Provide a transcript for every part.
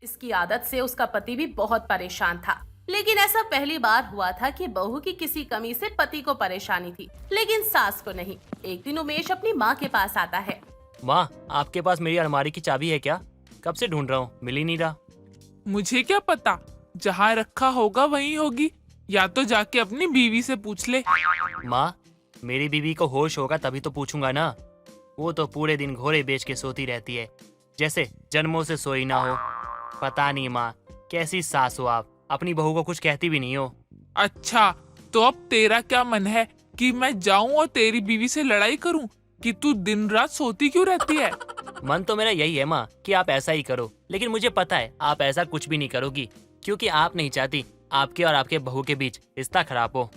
इसकी आदत से उसका पति भी बहुत परेशान था। लेकिन ऐसा पहली बार हुआ था कि बहू की किसी कमी से पति को परेशानी थी, लेकिन सास को नहीं। एक दिन उमेश अपनी माँ के पास आता है। माँ, आपके पास मेरी अलमारी की चाबी है क्या? कब से ढूंढ रहा हूँ, मिल ही नहीं रहा। मुझे क्या पता, जहाँ रखा होगा वहीं होगी, या तो जाके अपनी बीवी से पूछ ले। माँ, मेरी बीवी को होश होगा तभी तो पूछूंगा ना। वो तो पूरे दिन घोड़े बेच के सोती रहती है, जैसे जन्मों से सोई ना हो। पता नहीं माँ, कैसी सास हो आप, अपनी बहू को कुछ कहती भी नहीं हो। अच्छा, तो अब तेरा क्या मन है कि मैं जाऊं और तेरी बीवी से लड़ाई करूं कि तू दिन रात सोती क्यों रहती है? मन तो मेरा यही है माँ कि आप ऐसा ही करो, लेकिन मुझे पता है आप ऐसा कुछ भी नहीं करोगी, क्योंकि आप नहीं चाहती आपके और आपके बहू के बीच रिश्ता खराब हो।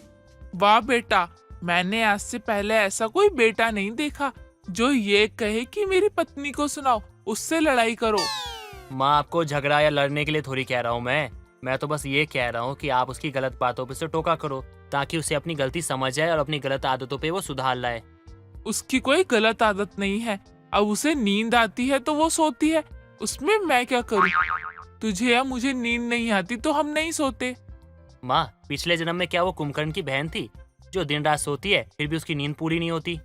वाह बेटा, मैंने आज से पहले ऐसा कोई बेटा नहीं देखा जो ये कहे कि मेरी पत्नी को सुनाओ, उससे लड़ाई करो। माँ, आपको झगड़ा या लड़ने के लिए थोड़ी कह रहा हूँ मैं तो बस ये कह रहा हूँ कि आप उसकी गलत बातों पे से टोका करो, ताकि उसे अपनी गलती समझ जाए और अपनी गलत आदतों पे वो सुधार लाए। उसकी कोई गलत आदत नहीं है, अब उसे नींद आती है तो वो सोती है, उसमें मैं क्या करूं? तुझे या मुझे नींद नहीं आती तो हम नहीं सोते। माँ, पिछले जन्म में क्या वो कुंभकर्ण की बहन थी जो दिन रात सोती है फिर भी उसकी नींद पूरी नहीं होती?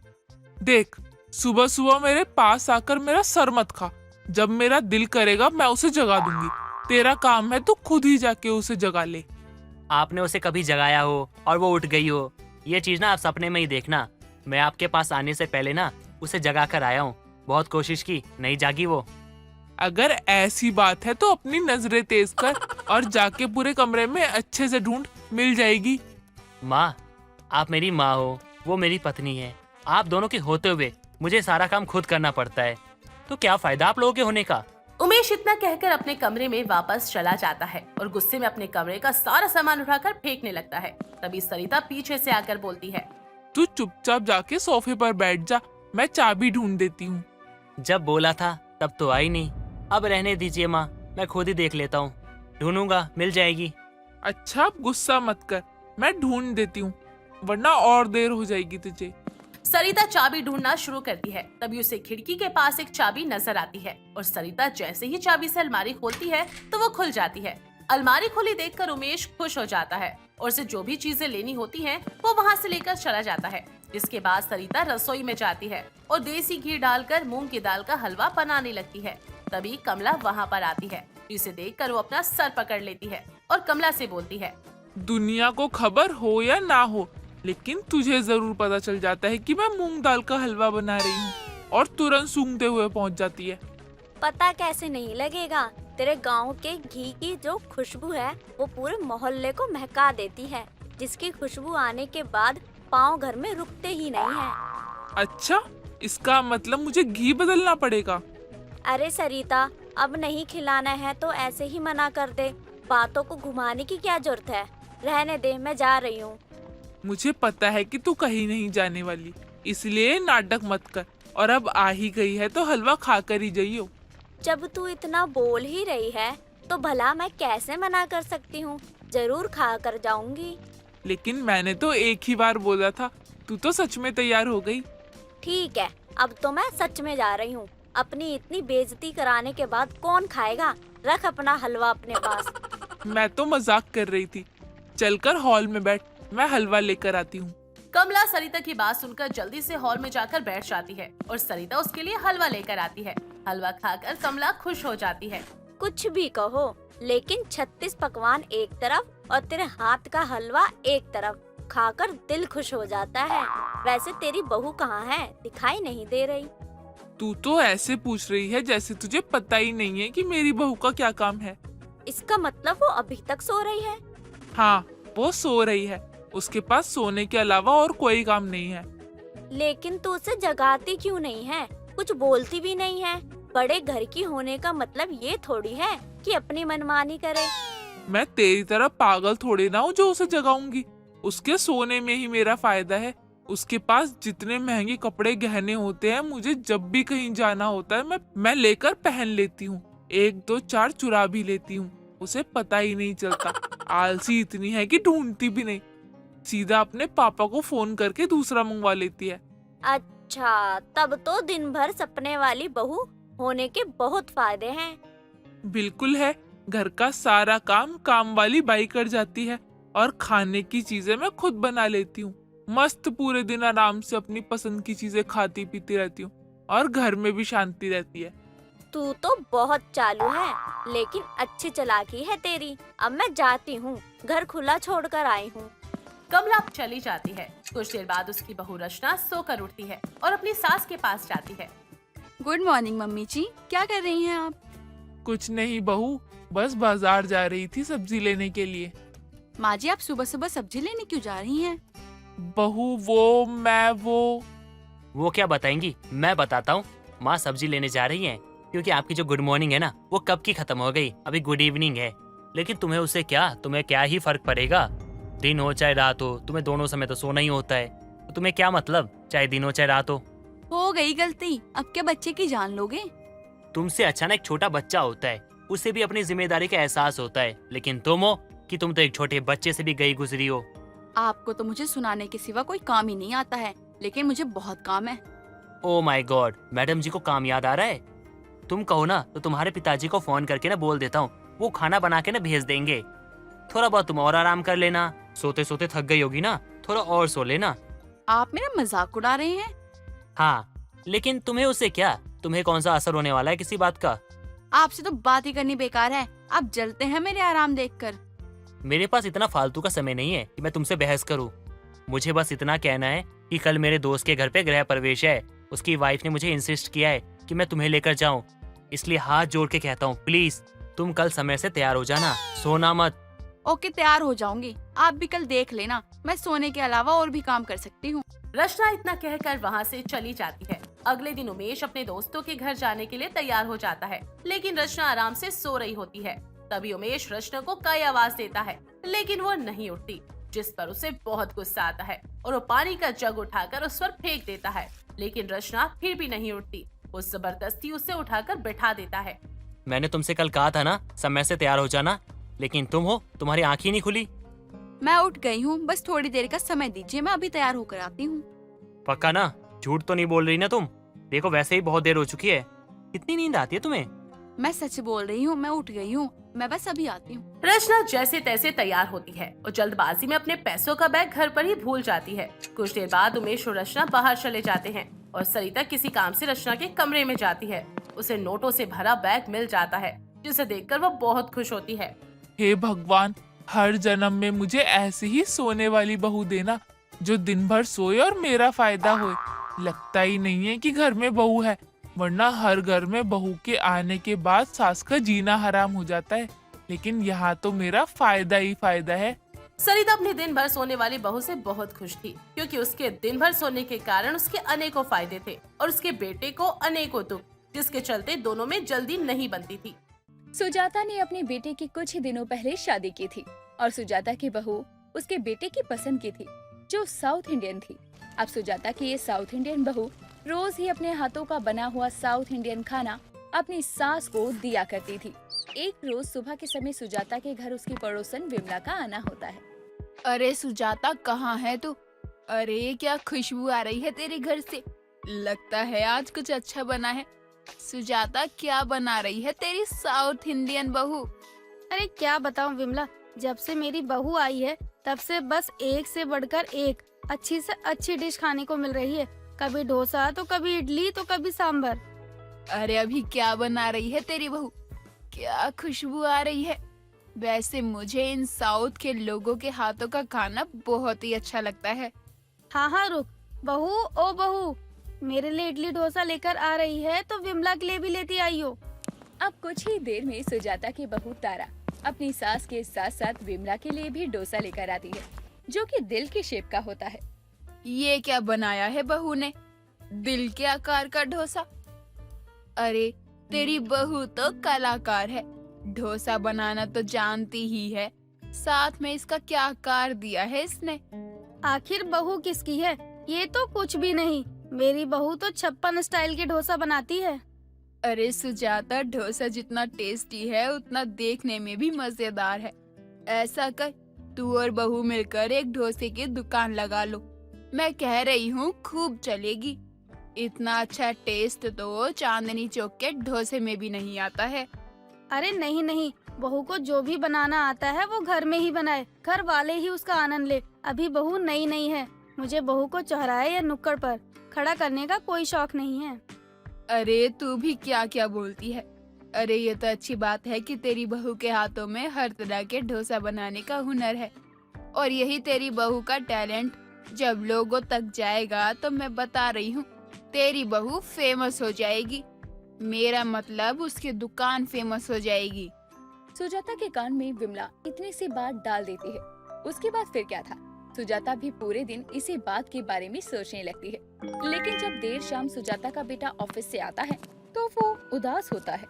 देख, सुबह सुबह मेरे पास आकर मेरा सर मत खा। जब मेरा दिल करेगा मैं उसे जगा दूंगी। तेरा काम है तू खुद ही जाके उसे जगा ले। आपने उसे कभी जगाया हो और वो उठ गई हो, ये चीज ना आप सपने में ही देखना। मैं आपके पास आने से पहले ना उसे जगा कर आया हूँ, बहुत कोशिश की, नहीं जागी वो। अगर ऐसी बात है तो अपनी नजरें तेज कर और जाके पूरे कमरे में अच्छे से ढूंढ, मिल जाएगी। माँ, आप मेरी माँ हो, वो मेरी पत्नी है। आप दोनों के होते हुए मुझे सारा काम खुद करना पड़ता है, तो क्या फायदा आप लोगों के होने का? उमेश इतना कहकर अपने कमरे में वापस चला जाता है और गुस्से में अपने कमरे का सारा सामान उठाकर फेंकने लगता है। तभी सरिता पीछे से आकर बोलती है, तू चुपचाप जाके सोफे पर बैठ जा, मैं चाबी ढूंढ देती हूँ। जब बोला था तब तो आई नहीं। अब रहने दीजिए माँ, मैं खुद ही देख लेता हूँ, ढूंढूंगा, मिल जाएगी। अच्छा, अब गुस्सा मत कर, मैं ढूंढ देती हूँ, वरना और देर हो जाएगी तुझे। सरिता चाबी ढूंढना शुरू करती है। तभी उसे खिड़की के पास एक चाबी नजर आती है और सरिता जैसे ही चाबी से अलमारी खोलती है तो वो खुल जाती है। अलमारी खुली देखकर उमेश खुश हो जाता है और उसे जो भी चीजें लेनी होती हैं वो वहाँ से लेकर चला जाता है। इसके बाद सरिता रसोई में जाती है और देसी घी डालकर मूंग की दाल का हलवा बनाने लगती है। तभी कमला वहाँ पर आती है, जिसे देखकर वो अपना सर पकड़ लेती है और कमला से बोलती है, दुनिया को खबर हो या ना हो, लेकिन तुझे जरूर पता चल जाता है कि मैं मूंग दाल का हलवा बना रही हूँ, और तुरंत सूंघते हुए पहुँच जाती है। पता कैसे नहीं लगेगा, तेरे गांव के घी की जो खुशबू है वो पूरे मोहल्ले को महका देती है, जिसकी खुशबू आने के बाद पाँव घर में रुकते ही नहीं है। अच्छा, इसका मतलब मुझे घी बदलना पड़ेगा। अरे सरिता, अब नहीं खिलाना है तो ऐसे ही मना कर दे, बातों को घुमाने की क्या जरूरत है। रहने दे, मैं जा रही हूँ। मुझे पता है कि तू कहीं नहीं जाने वाली, इसलिए नाटक मत कर, और अब आ ही गई है तो हलवा खा कर ही जाइयो। जब तू इतना बोल ही रही है तो भला मैं कैसे मना कर सकती हूँ, जरूर खा कर जाऊंगी। लेकिन मैंने तो एक ही बार बोला था, तू तो सच में तैयार हो गई। ठीक है, अब तो मैं सच में जा रही हूँ। अपनी इतनी बेइज्जती कराने के बाद कौन खाएगा, रख अपना हलवा अपने पास। मैं तो मजाक कर रही थी, चलकर हॉल में बैठ, मैं हलवा लेकर आती हूँ। कमला सरिता की बात सुनकर जल्दी से हॉल में जाकर बैठ जाती है और सरिता उसके लिए हलवा लेकर आती है। हलवा खाकर कमला खुश हो जाती है। कुछ भी कहो, लेकिन 36 पकवान एक तरफ और तेरे हाथ का हलवा एक तरफ, खाकर दिल खुश हो जाता है। वैसे तेरी बहू कहाँ है, दिखाई नहीं दे रही। तू तो ऐसे पूछ रही है जैसे तुझे पता ही नहीं है कि मेरी बहू का क्या काम है। इसका मतलब वो अभी तक सो रही है? हाँ, वो सो रही है, उसके पास सोने के अलावा और कोई काम नहीं है। लेकिन तू उसे जगाती क्यों नहीं है, कुछ बोलती भी नहीं है। बड़े घर की होने का मतलब ये थोड़ी है कि अपनी मनमानी करे। मैं तेरी तरह पागल थोड़ी ना हूँ जो उसे जगाऊंगी, उसके सोने में ही मेरा फायदा है। उसके पास जितने महंगे कपड़े गहने होते हैं, मुझे जब भी कहीं जाना होता है मैं लेकर पहन लेती हूँ। 1 2 4 चुरा भी लेती हूँ, उसे पता ही नहीं चलता। आलसी इतनी है कि ढूंढती भी नहीं, सीधा अपने पापा को फोन करके दूसरा मंगवा लेती है। अच्छा, तब तो दिन भर सपने वाली बहू होने के बहुत फायदे हैं। बिल्कुल है, घर का सारा काम वाली बाई कर जाती है और खाने की चीजें मैं खुद बना लेती हूँ। मस्त पूरे दिन आराम से अपनी पसंद की चीजें खाती पीती रहती हूँ और घर में भी शांति रहती है। तू तो बहुत चालू है, लेकिन अच्छी चालाकी है तेरी। अब मैं जाती हूँ, घर खुला छोड़कर आई हूँ। कमला चली जाती है। कुछ देर बाद उसकी बहू रचना सोकर उठती है और अपनी सास के पास जाती है। गुड मॉर्निंग मम्मी जी, क्या कर रही हैं आप? कुछ नहीं बहू, बस बाजार जा रही थी सब्जी लेने के लिए। माँ जी, आप सुबह सुबह सब्जी लेने क्यों जा रही हैं? बहू वो क्या बताएंगी, मैं बताता हूँ। माँ सब्जी लेने जा रही हैं क्योंकि आपकी जो गुड मॉर्निंग है ना, वो कब की खत्म हो गई, अभी गुड इवनिंग है। लेकिन तुम्हें उससे क्या, तुम्हें क्या ही फर्क पड़ेगा? दिन हो चाहे रात हो, तुम्हें दोनों समय तो सोना ही होता है। तो तुम्हें क्या मतलब, चाहे दिन हो चाहे रात हो गई गलती, अब क्या बच्चे की जान लोगे? तुमसे अच्छा ना एक छोटा बच्चा होता है, उसे भी अपनी जिम्मेदारी का एहसास होता है। लेकिन तुम हो कि तुम तो एक छोटे बच्चे से भी गई गुजरी हो। आपको तो मुझे सुनाने के सिवा कोई काम ही नहीं आता है, लेकिन मुझे बहुत काम है। ओ माय गॉड, मैडम जी को काम याद आ रहा है। तुम कहो ना तो तुम्हारे पिताजी को फोन करके ना बोल देता हूँ, वो खाना बना के ना भेज देंगे। थोड़ा बहुत तुम और आराम कर लेना, सोते सोते थक गई होगी ना, थोड़ा और सो लेना। आप मेरा मजाक उड़ा रहे हैं? हाँ, लेकिन तुम्हें उससे क्या, तुम्हें कौन सा असर होने वाला है किसी बात का? आपसे तो बात ही करनी बेकार है, आप जलते हैं मेरे आराम देखकर। मेरे पास इतना फालतू का समय नहीं है कि मैं तुमसे बहस करूं। मुझे बस इतना कहना है कि कल मेरे दोस्त के घर पे गृह प्रवेश है। उसकी वाइफ ने मुझे इंसिस्ट किया है कि मैं तुम्हें लेकर जाऊं, इसलिए हाथ जोड़ के कहता हूँ, प्लीज तुम कल समय से तैयार हो जाना, सोना मत। ओके, तैयार हो जाऊंगी। आप भी कल देख लेना, मैं सोने के अलावा और भी काम कर सकती हूँ। रचना इतना कहकर वहाँ से चली जाती है। अगले दिन उमेश अपने दोस्तों के घर जाने के लिए तैयार हो जाता है, लेकिन रचना आराम से सो रही होती है। तभी उमेश रचना को कई आवाज देता है, लेकिन वो नहीं उठती, जिस पर उसे बहुत गुस्सा आता है और वो पानी का जग उठाकर उस पर फेंक देता है। लेकिन रचना फिर भी नहीं उठती। वो जबरदस्ती उसे उठाकर बैठा देता है। मैंने तुमसे कल कहा था ना समय से तैयार हो जाना, लेकिन तुम हो, तुम्हारी आँख ही नहीं खुली। मैं उठ गई हूँ, बस थोड़ी देर का समय दीजिए, मैं अभी तैयार होकर आती हूँ। पक्का ना, झूठ तो नहीं बोल रही ना तुम? देखो वैसे ही बहुत देर हो चुकी है, कितनी नींद आती है तुम्हें? मैं सच बोल रही हूँ, मैं उठ गई हूँ, मैं बस अभी आती हूँ। रचना जैसे तैसे तैयार होती है और जल्दबाजी में अपने पैसों का बैग घर पर ही भूल जाती है। कुछ देर बाद उमेश और रचना बाहर चले जाते हैं और सरिता किसी काम से रचना के कमरे में जाती है। उसे नोटों से भरा बैग मिल जाता है, जिसे देखकर वो बहुत खुश होती है। हे भगवान, हर जन्म में मुझे ऐसी ही सोने वाली बहू देना, जो दिन भर सोए और मेरा फायदा होए। लगता ही नहीं है कि घर में बहू है, वरना हर घर में बहू के आने के बाद सास का जीना हराम हो जाता है। लेकिन यहाँ तो मेरा फायदा ही फायदा है। सरिता अपने दिन भर सोने वाली बहू से बहुत खुश थी, क्योंकि उसके दिन भर सोने के कारण उसके अनेकों फायदे थे और उसके बेटे को अनेकों दुख, जिसके चलते दोनों में जल्दी नहीं बनती थी। सुजाता ने अपने बेटे की कुछ ही दिनों पहले शादी की थी और सुजाता की बहू उसके बेटे की पसंद की थी, जो साउथ इंडियन थी। अब सुजाता की ये साउथ इंडियन बहू रोज ही अपने हाथों का बना हुआ साउथ इंडियन खाना अपनी सास को दिया करती थी। एक रोज सुबह के समय सुजाता के घर उसकी पड़ोसन विमला का आना होता है। अरे सुजाता, कहाँ है तू? अरे क्या खुशबू आ रही है तेरे घर से, लगता है आज कुछ अच्छा बना है। सुजाता, क्या बना रही है तेरी साउथ इंडियन बहू? अरे क्या बताऊं विमला, जब से मेरी बहू आई है तब से बस एक से बढ़कर एक अच्छी से अच्छी डिश खाने को मिल रही है। कभी डोसा तो कभी इडली तो कभी सांभर। अरे अभी क्या बना रही है तेरी बहू? क्या खुशबू आ रही है। वैसे मुझे इन साउथ के लोगों के हाथों का खाना बहुत ही अच्छा लगता है। हाँ हाँ रुक, बहू ओ बहू, मेरे लिए इडली डोसा लेकर आ रही है तो विमला के लिए भी लेती आइयो। अब कुछ ही देर में सुजाता की बहू तारा अपनी सास के साथ साथ विमला के लिए भी डोसा लेकर आती है, जो कि दिल की शेप का होता है। ये क्या बनाया है बहू ने, दिल के आकार का डोसा? अरे तेरी बहू तो कलाकार है, डोसा बनाना तो जानती ही है, साथ में इसका क्या आकार दिया है इसने। आखिर बहू किसकी है? ये तो कुछ भी नहीं, मेरी बहू तो 56 स्टाइल के डोसा बनाती है। अरे सुजाता, डोसा जितना टेस्टी है उतना देखने में भी मजेदार है। ऐसा कर, तू और बहू मिलकर एक डोसे की दुकान लगा लो, मैं कह रही हूँ खूब चलेगी। इतना अच्छा टेस्ट तो चांदनी चौक के डोसे में भी नहीं आता है। अरे नहीं नहीं, बहू को जो भी बनाना आता है वो घर में ही बनाए, घर वाले ही उसका आनंद ले। अभी बहू नई नई है, मुझे बहू को चौराहे या नुक्कड़ पर खड़ा करने का कोई शौक नहीं है। अरे तू भी क्या क्या बोलती है। अरे ये तो अच्छी बात है कि तेरी बहू के हाथों में हर तरह के डोसा बनाने का हुनर है, और यही तेरी बहू का टैलेंट जब लोगों तक जाएगा तो मैं बता रही हूँ तेरी बहू फेमस हो जाएगी। मेरा मतलब उसकी दुकान फेमस हो जाएगी। सुजाता के कान में विमला इतनी सी बात डाल देती है। उसके बाद फिर क्या था, सुजाता भी पूरे दिन इसी बात के बारे में सोचने लगती है। लेकिन जब देर शाम सुजाता का बेटा ऑफिस से आता है तो वो उदास होता है।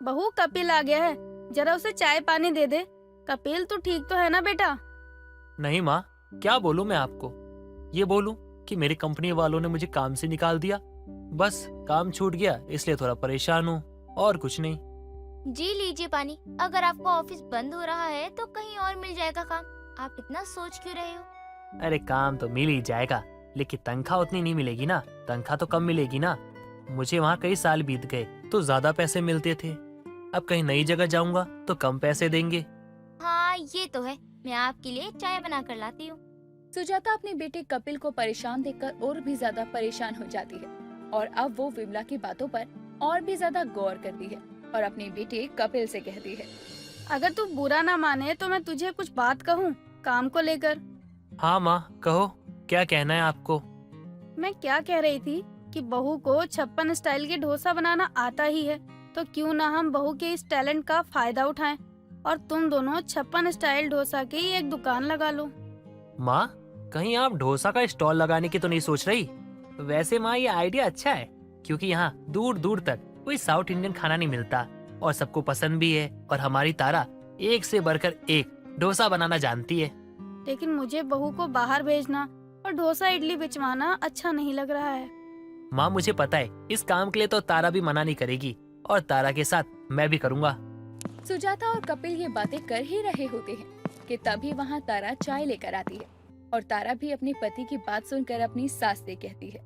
बहू कपिल आ गया है, जरा उसे चाय पानी दे दे। कपिल तू ठीक तो है ना बेटा? नहीं माँ, क्या बोलूं मैं आपको। ये बोलूं कि मेरी कंपनी वालों ने मुझे काम से निकाल दिया, बस काम छूट गया इसलिए थोड़ा परेशान हूँ, और कुछ नहीं। जी लीजिए पानी। अगर आपका ऑफिस बंद हो रहा है तो कहीं और मिल जाएगा काम। आप इतना सोच क्यों रहे हो? अरे काम तो मिल ही जाएगा, लेकिन तनख्वाह उतनी नहीं मिलेगी ना। तनख्वाह तो कम मिलेगी ना। मुझे वहाँ कई साल बीत गए तो ज्यादा पैसे मिलते थे, अब कहीं नई जगह जाऊंगा तो कम पैसे देंगे। हाँ ये तो है, मैं आपके लिए चाय बना कर लाती हूँ। सुजाता अपने बेटे कपिल को परेशान देखकर और भी ज्यादा परेशान हो जाती है, और अब वो विमला की बातों पर और भी ज्यादा गौर करती है और अपने बेटे कपिल से कहती है, अगर तू बुरा ना माने तो मैं तुझे कुछ बात कहूँ काम को लेकर। हाँ माँ कहो, क्या कहना है आपको। मैं क्या कह रही थी कि बहू को 56 स्टाइल के डोसा बनाना आता ही है, तो क्यों ना हम बहू के इस टैलेंट का फायदा उठाएं और तुम दोनों 56 स्टाइल डोसा की एक दुकान लगा लो। माँ कहीं आप डोसा का स्टॉल लगाने की तो नहीं सोच रही? वैसे माँ ये आइडिया अच्छा है, क्योंकि यहाँ दूर दूर तक कोई साउथ इंडियन खाना नहीं मिलता और सबको पसंद भी है, और हमारी तारा एक से बढ़कर एक डोसा बनाना जानती है। लेकिन मुझे बहू को बाहर भेजना और डोसा इडली बिचवाना अच्छा नहीं लग रहा है। माँ मुझे पता है इस काम के लिए तो तारा भी मना नहीं करेगी, और तारा के साथ मैं भी करूँगा। सुजाता और कपिल ये बातें कर ही रहे होते हैं कि तभी वहाँ तारा चाय लेकर आती है, और तारा भी अपने पति की बात सुनकर अपनी सास से कहती है,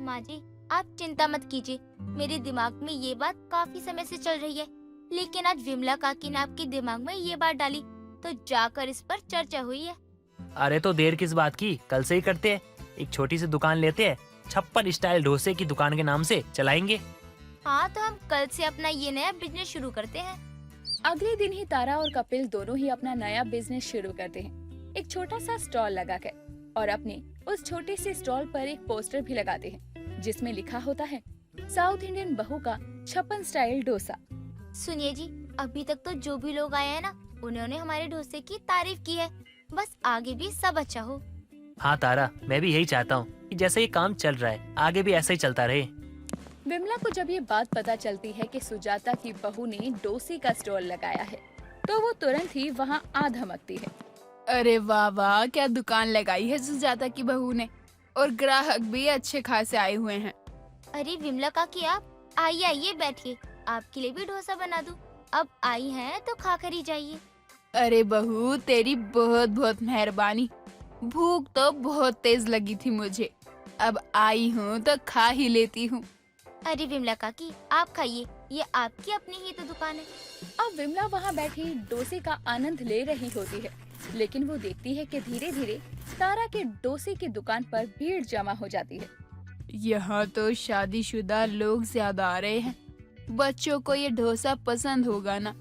माँ जी आप चिंता मत कीजिए, मेरे दिमाग में ये बात काफी समय से चल रही है, लेकिन आज विमला काकी ने आपके दिमाग में ये बात डाली तो जाकर इस पर चर्चा हुई है। अरे तो देर किस बात की, कल से ही करते हैं। एक छोटी सी दुकान लेते हैं, 56 स्टाइल डोसे की दुकान के नाम से चलाएंगे। हाँ तो हम कल से अपना ये नया बिजनेस शुरू करते हैं। अगले दिन ही तारा और कपिल दोनों ही अपना नया बिजनेस शुरू करते हैं, एक छोटा सा स्टॉल लगाकर, और अपने उस छोटे से स्टॉल पर एक पोस्टर भी लगाते हैं जिसमें लिखा होता है, साउथ इंडियन बहू का 56 स्टाइल डोसा। सुनिए जी, अभी तक तो जो भी लोग आए हैं ना, उन्होंने हमारे डोसे की तारीफ की है, बस आगे भी सब अच्छा हो। हाँ तारा, मैं भी यही चाहता हूँ कि जैसे ये काम चल रहा है आगे भी ऐसा ही चलता रहे। विमला को जब ये बात पता चलती है कि सुजाता की बहू ने डोसे का स्टॉल लगाया है तो वो तुरंत ही वहाँ आ धमकती है। अरे वाह वाह, क्या दुकान लगाई है सुजाता की बहू ने, और ग्राहक भी अच्छे खासे आए हुए हैं। अरे विमला काकी आप आइए आइए बैठिए, आपके लिए भी डोसा बना दूं। अब आई हैं तो खा कर ही जाइए। अरे बहू तेरी बहुत बहुत मेहरबानी, भूख तो बहुत तेज लगी थी मुझे, अब आई हूँ तो खा ही लेती हूँ। अरे विमला काकी आप खाइए, ये आपकी अपनी ही तो दुकान है। अब विमला वहाँ बैठी डोसे का आनंद ले रही होती है, लेकिन वो देखती है कि धीरे धीरे तारा के डोसे की दुकान पर भीड़ जमा हो जाती है। यहाँ तो शादीशुदा लोग ज्यादा आ रहे हैं, बच्चों को ये डोसा पसंद होगा ना,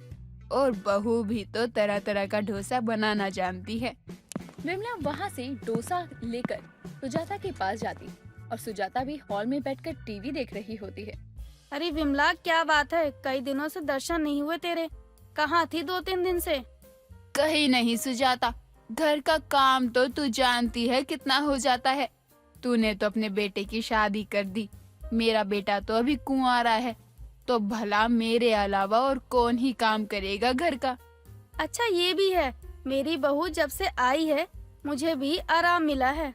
और बहू भी तो तरह तरह का डोसा बनाना जानती है। विमला वहाँ से डोसा लेकर सुजाता के पास जाती, और सुजाता भी हॉल में बैठकर टीवी देख रही होती है। अरे विमला क्या बात है, कई दिनों से दर्शन नहीं हुए तेरे, कहाँ थी 2-3 दिन से? कहीं नहीं सुजाता, घर का काम तो तू जानती है कितना हो जाता है। तूने तो अपने बेटे की शादी कर दी, मेरा बेटा तो अभी कुंवारा है, तो भला मेरे अलावा और कौन ही काम करेगा घर का। अच्छा ये भी है, मेरी बहू जब से आई है मुझे भी आराम मिला है।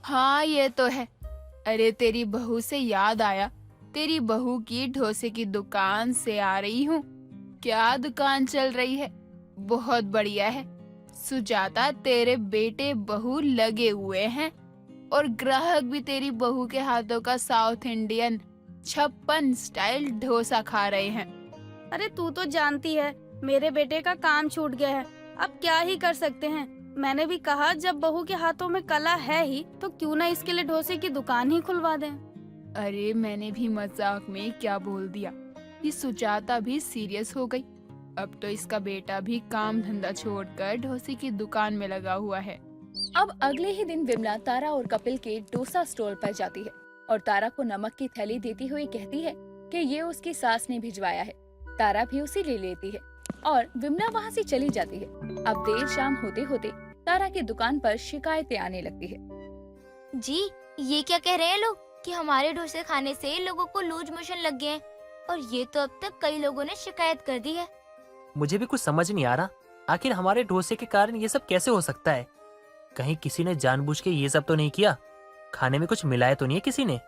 हाँ ये तो है। अरे तेरी बहू से याद आया, तेरी बहू की डोसे की दुकान से आ रही हूँ। क्या दुकान चल रही है, बहुत बढ़िया है सुजाता, तेरे बेटे बहू लगे हुए हैं, और ग्राहक भी तेरी बहू के हाथों का साउथ इंडियन 56 स्टाइल डोसा खा रहे हैं। अरे तू तो जानती है मेरे बेटे का काम छूट गया है, अब क्या ही कर सकते हैं। मैंने भी कहा जब बहू के हाथों में कला है ही तो क्यों ना इसके लिए डोसे की दुकान ही खुलवा दें। अरे मैंने भी मजाक में क्या बोल दिया। ये सुजाता भी सीरियस हो गई। अब तो इसका बेटा भी काम धंधा छोड़कर डोसे की दुकान में लगा हुआ है। अब अगले ही दिन विमला तारा और कपिल के डोसा स्टोर पर जाती है और तारा को नमक की थैली देती हुई कहती है कि ये उसकी सास ने भिजवाया है। तारा भी उसे ले लेती है और विमला वहाँ से चली जाती है। अब देर शाम होते होते तारा की दुकान पर शिकायतें आने लगती है। जी, ये क्या कह रहे हैं लोग कि हमारे डोसे खाने से लोगों को लूज मोशन लग गए हैं, और ये तो अब तक कई लोगों ने शिकायत कर दी है। मुझे भी कुछ समझ नहीं आ रहा, आखिर हमारे डोसे के कारण ये सब कैसे हो सकता है। कहीं किसी ने जानबूझ के ये सब तो नहीं किया? खाने में कुछ मिलाया तो नहीं है किसी ने?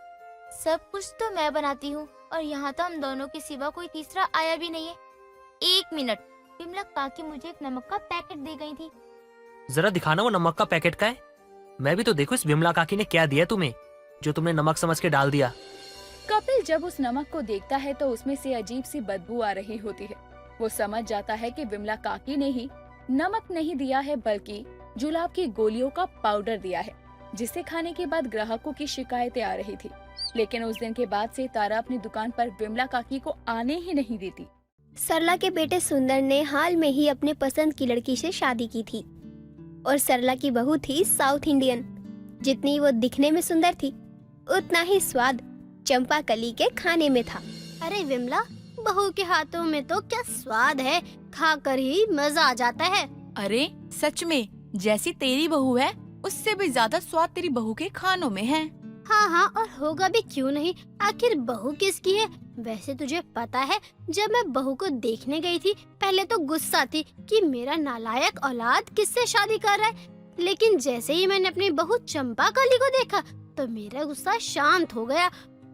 सब कुछ तो मैं बनाती हूँ, और यहाँ तो हम दोनों के सिवा कोई तीसरा आया भी नहीं है। 1 मिनट, विमला काकी मुझे एक नमक का पैकेट दे गई थी। जरा दिखाना वो नमक का पैकेट का है। मैं भी तो देखूं इस विमला काकी ने क्या दिया तुम्हें, जो तुमने नमक समझ के डाल दिया। कपिल जब उस नमक को देखता है तो उसमें से अजीब सी बदबू आ रही होती है। वो समझ जाता है कि विमला काकी ने ही नमक नहीं दिया है बल्कि जुलाब की गोलियों का पाउडर दिया है, जिसे खाने के बाद ग्राहकों की शिकायतें आ रही थी। लेकिन उस दिन के बाद से तारा अपनी दुकान पर विमला काकी को आने ही नहीं देती। सरला के बेटे सुंदर ने हाल में ही अपने पसंद की लड़की से शादी की थी और सरला की बहू थी साउथ इंडियन। जितनी वो दिखने में सुंदर थी उतना ही स्वाद चंपा कली के खाने में था। अरे विमला, बहू के हाथों में तो क्या स्वाद है, खाकर ही मजा आ जाता है। अरे सच में, जैसी तेरी बहू है उससे भी ज्यादा स्वाद तेरी बहू के खानों में है। हाँ हाँ, और होगा भी क्यों नहीं, आखिर बहू किसकी है। वैसे तुझे पता है, जब मैं बहू को देखने गई थी पहले तो गुस्सा थी कि मेरा नालायक औलाद किससे शादी कर रहा है, लेकिन जैसे ही मैंने अपनी बहू चंपा कली को देखा तो मेरा गुस्सा शांत हो गया,